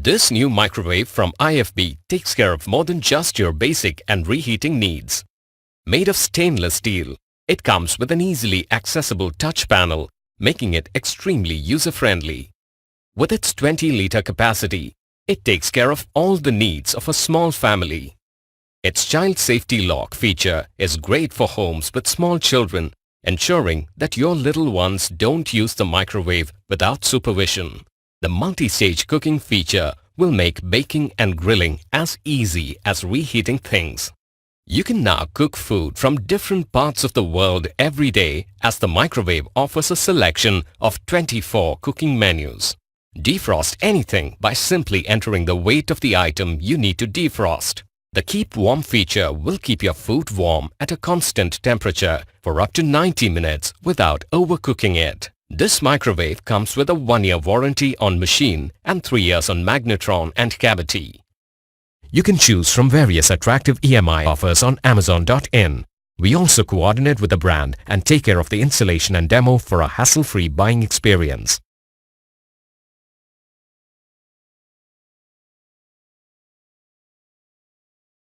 This new microwave from IFB takes care of more than just your basic and reheating needs. Made of stainless steel, it comes with an easily accessible touch panel, making it extremely user-friendly. With its 20-liter capacity, it takes care of all the needs of a small family. Its child safety lock feature is great for homes with small children, ensuring that your little ones don't use the microwave without supervision. The multi-stage cooking feature will make baking and grilling as easy as reheating things. You can now cook food from different parts of the world every day as the microwave offers a selection of 24 cooking menus. Defrost anything by simply entering the weight of the item you need to defrost. The Keep Warm feature will keep your food warm at a constant temperature for up to 90 minutes without overcooking it. This microwave comes with a 1-year warranty on machine and 3 years on magnetron and cavity. You can choose from various attractive EMI offers on Amazon.in. We also coordinate with the brand and take care of the installation and demo for a hassle-free buying experience.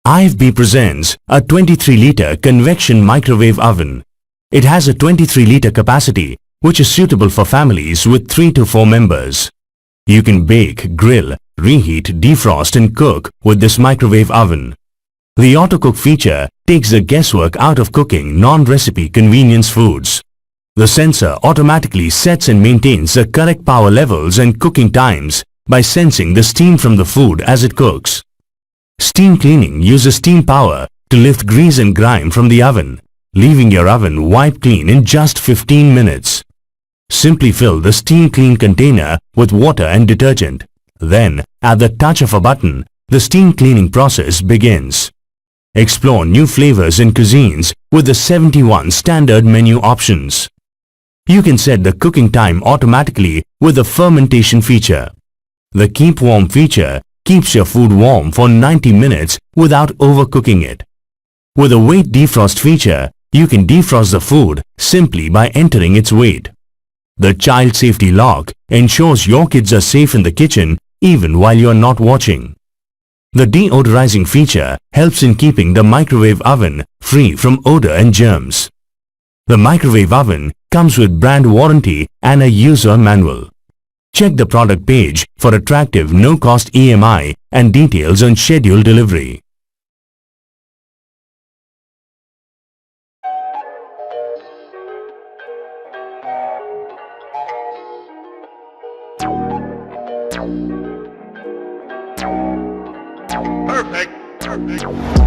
IFB presents a 23-liter convection microwave oven. It has a 23-liter capacity, which is suitable for families with 3 to 4 members. You can bake, grill, reheat, defrost and cook with this microwave oven. The auto-cook feature takes the guesswork out of cooking non-recipe convenience foods. The sensor automatically sets and maintains the correct power levels and cooking times by sensing the steam from the food as it cooks. Steam cleaning uses steam power to lift grease and grime from the oven, leaving your oven wiped clean in just 15 minutes. Simply fill the steam clean container with water and detergent. Then, at the touch of a button, the steam cleaning process begins. Explore new flavors and cuisines with the 71 standard menu options. You can set the cooking time automatically with the fermentation feature. The Keep Warm feature keeps your food warm for 90 minutes without overcooking it. With a weight defrost feature, you can defrost the food simply by entering its weight. The child safety lock ensures your kids are safe in the kitchen even while you are not watching. The deodorizing feature helps in keeping the microwave oven free from odor and germs. The microwave oven comes with brand warranty and a user manual. Check the product page for attractive no-cost EMI and details on scheduled delivery. Perfect.